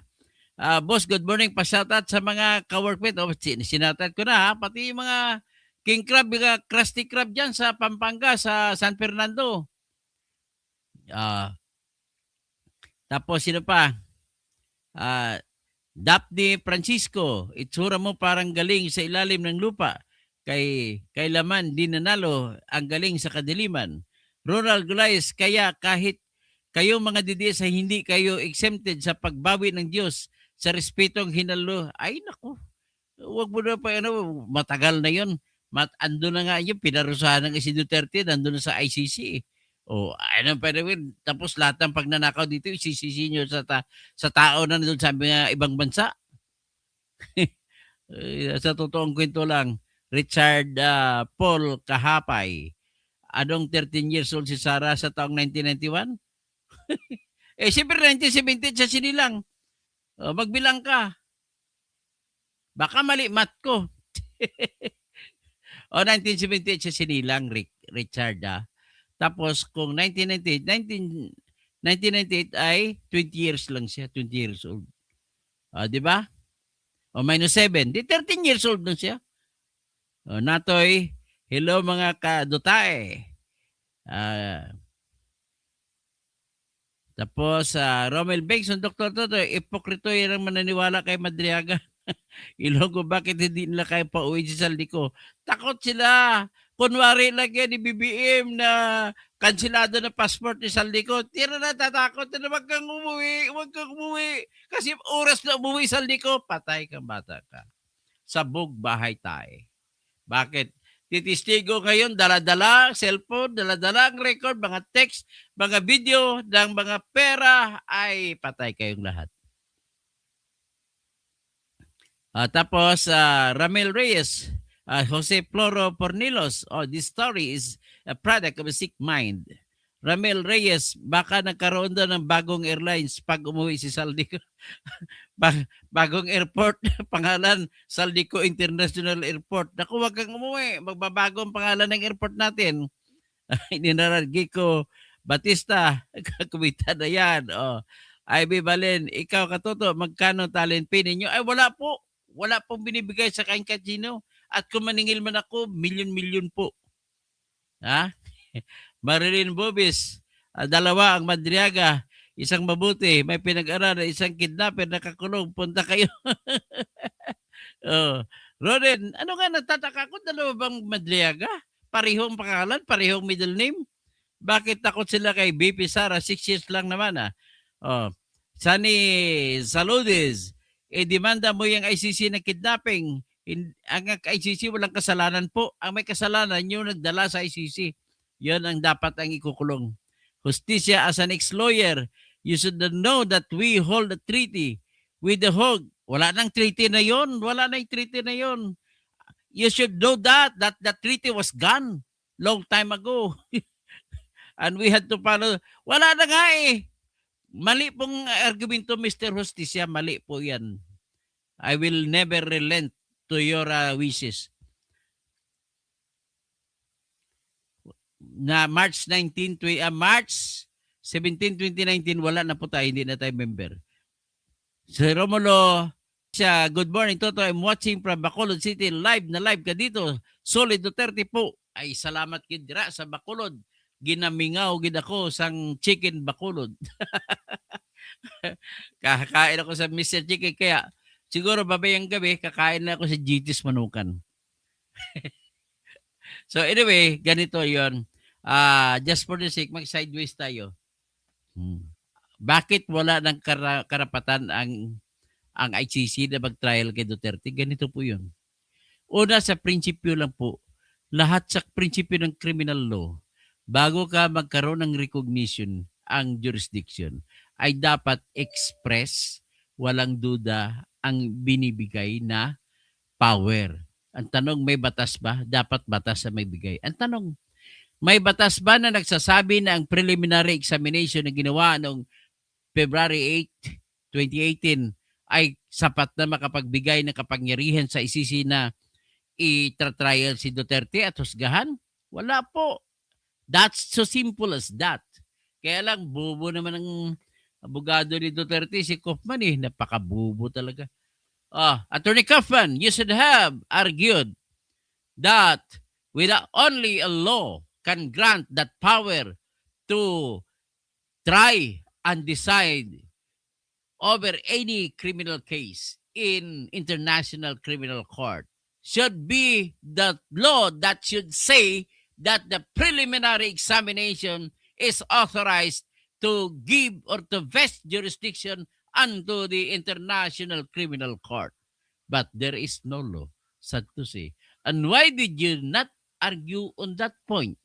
Boss, good morning. Pa-shoutout sa mga ka-workmate. Sinoutout ko na, pati yung mga King Crab, yung Krusty Krab dyan sa Pampanga, sa San Fernando. Tapos, sino pa? Daphne Francisco, itsura mo parang galing sa ilalim ng lupa. Kailaman di nanalo ang galing sa kadiliman. Ronald Gulais, kaya kahit kayo mga DDS ay hindi kayo exempted sa pagbawi ng Diyos sa respetong hinalo. Ay nako, wag mo na pa, matagal na yun. Ando na nga yun, pinarusahan ng si Duterte, nandun na sa ICC. Ano pa rin, tapos lahat ng pagnanakaw dito, isisisi nyo sa tao na nandun sa ibang bansa. Sa totoong kwento lang, Richard Paul Kahapay, anong 13 years old si Sarah sa taong 1991? Siyempre 1970 siya sinilang. Magbilang ka. Baka mali math ko. 1978 siya sinilang, Richard. Tapos kung 1998 ay 20 years lang siya, 20 years old. Di ba? Minus 7, di 13 years old na siya. Natoy, hello mga kadutae. Tapos, Romel Bengson, Dr. Toto, ipokrito yan ang mananiwala kay Madriaga. Ilonggo, bakit hindi nila kayo pauwi sa Saldico? Takot sila. Kunwari lang yan ni BBM na kansilado na passport ni Saldico. Tira na, tatakot na wag kang umuwi. Wag kang umuwi. Kasi oras na umuwi Saldico, patay kang bata ka. Sabog bahay tayo. Bakit? Titistigo ngayon, dala-dala, cellphone, dala-dala ang record, mga text, mga video, ng mga pera, ay patay kayong lahat. Tapos, Ramel Reyes, Jose Floro Pornilos, this story is a product of a sick mind. Ramel Reyes, baka nagkaroon daw ng bagong airlines pag umuwi si Saldico. Bagong airport, pangalan, Saldico International Airport. Naku, wag kang umuwi. Magbabagong pangalan ng airport natin. Ininaragi ko, Batista, kumita na yan. Ivy Balen, ikaw Katoto, magkano talent pay ninyo? Ay, wala po. Wala pong binibigay sa kain kasino. At kung maningil man ako, milyon-milyon po. Marilyn Bobis, 2 ang Madriaga, isang mabuti, may pinag-aral, isang kidnapper, nakakulong, punta kayo. Roden, ano nga nagtataka ko, 2 bang Madriaga? Parehong pangalan, parehong middle name? Bakit takot sila kay BP Sara? 6 years lang naman Sunny Saludes, demanda mo yung ICC na kidnapping. Ang ICC walang kasalanan po. Ang may kasalanan yung nagdala sa ICC. Yan ang dapat ang ikukulong. Justisya, as an ex-lawyer, you should know that we hold a treaty with the Hague. Wala nang treaty na yon. Wala nang treaty na yon. You should know that the treaty was gone long time ago. And we had to follow. Wala na nga eh. Mali pong argumento, Mr. Justisya. Mali po yan. I will never relent to your wishes. Na March 19, March 2019, wala na po tayo, hindi na tayo member. So Romulo, good morning Toto, I'm watching from Bacolod City, live na live ka dito. Solid Duterte po. Ay salamat kid dira sa Bacolod. Ginamingaw gid ako sang chicken Bacolod. Kakain ako sa Mr. Chicken kaya siguro babayang gabi kakain na ako sa GT's Manukan. So anyway, ganito 'yon. Just for the sake, mag-sideways tayo. Bakit wala ng karapatan ang ICC na mag-trial kay Duterte? Ganito po 'yon. Una sa prinsipyo lang po, lahat sa prinsipyo ng criminal law, bago ka magkaroon ng recognition ang jurisdiction, ay dapat express, walang duda, ang binibigay na power. Ang tanong, may batas ba? Dapat batas na may bigay. Ang tanong, may batas ba na nagsasabi na ang preliminary examination na ginawa noong February 8, 2018 ay sapat na makapagbigay ng kapangyarihan sa ICC na i-trial si Duterte at husgahan? Wala po. That's so simple as that. Kaya lang, bubo naman ang abogado ni Duterte, si Kaufman napakabubo talaga. Attorney Kaufman, you should have argued that without only a law can grant that power to try and decide over any criminal case in International Criminal Court should be the law that should say that the preliminary examination is authorized to give or to vest jurisdiction unto the International Criminal Court. But there is no law, sad to say. And why did you not argue on that point?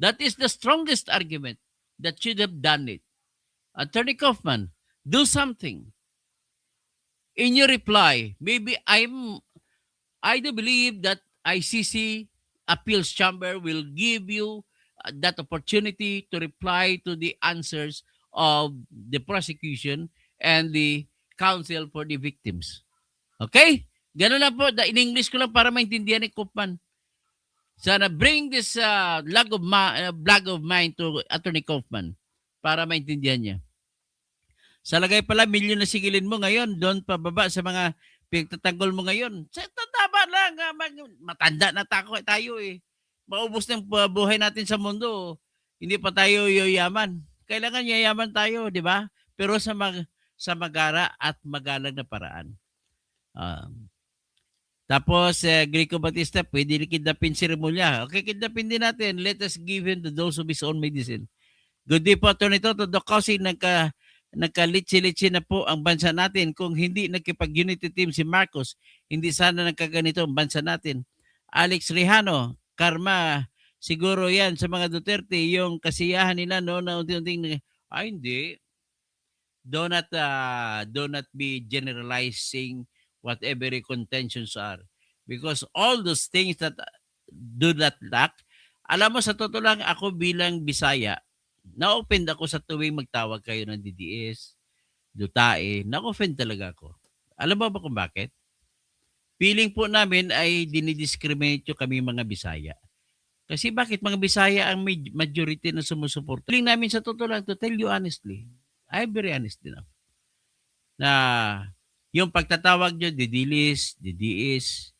That is the strongest argument that should have done it. Attorney Kaufman, do something. In your reply, maybe I do believe that ICC Appeals Chamber will give you that opportunity to reply to the answers of the prosecution and the counsel for the victims. Okay? Ganun lang po. In English ko lang para maintindihan ni Kaufman. Sana bring this lag of mine to Attorney Kaufman para maintindihan niya. Sa lagay pala, milyon na sigilin mo ngayon, doon pababa sa mga pinagtatanggol mo ngayon. Sa tataba lang, matanda na tayo eh. Maubos ng buhay natin sa mundo. Hindi pa tayo yayaman. Kailangan yayaman tayo, di ba? Pero sa magara at magalang na paraan. Tapos, Greco Batista, pwede kidnapin si Remulla. Okay, kidnapin din natin. Let us give him the dose of his own medicine. Good day po, Atty. Toto. Kasi nagkalitsi-litsi na po ang bansa natin. Kung hindi nagkipag-unity team si Marcos, hindi sana nagkaganito ang bansa natin. Alex Rehano, karma, siguro yan sa mga Duterte, yung kasiyahan nila no, na unti-unting, hindi. Do not be generalizing whatever your contentions are. Because all those things that do not lack, alam mo, sa totoo lang, ako bilang Bisaya, na-offend ako sa tuwing magtawag kayo ng DDS, Dutae, na-offend talaga ako. Alam mo ba kung bakit? Feeling po namin ay dinidiscriminate yung kami mga Bisaya. Kasi bakit mga Bisaya ang majority na sumusuporta? Feeling namin sa totoo lang, to tell you honestly, I'm very honest enough, na yung pagtatawag nyo, Didilis, Didiis,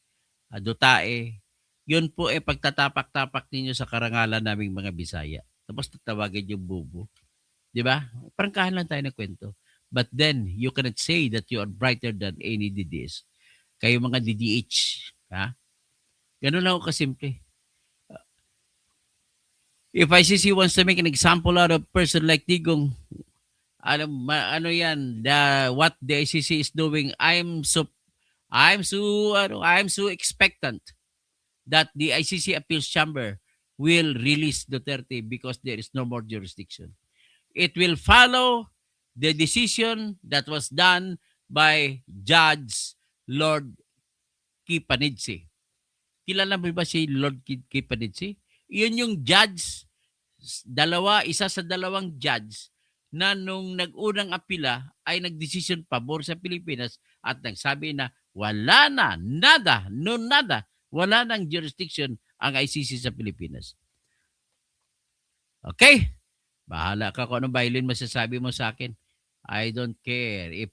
Dutae, yun po ay pagtatapak-tapak ninyo sa karangalan naming mga Bisaya. Tapos tatawagin yung bubo. Di ba? Prangkahan lang tayo ng kwento. But then, you cannot say that you are brighter than any DDS. Kayo mga DDH. Ha? Ganun lang ako kasimple. If ICC wants to make an example out of a person like Digong, ano yan, what the ICC is doing, I'm so expectant that the ICC Appeals Chamber will release Duterte because there is no more jurisdiction. It will follow the decision that was done by Judge Lord Kipanidze. Kilala mo ba si Lord Kipanidze? Iyon yung judge, isa sa dalawang judge na nung nag-unang apila ay nag-decision pabor sa Pilipinas at nagsabi na wala na, nada, wala nang jurisdiction ang ICC sa Pilipinas. Okay? Bahala ka kung anong violin masasabi mo sa akin. I don't care if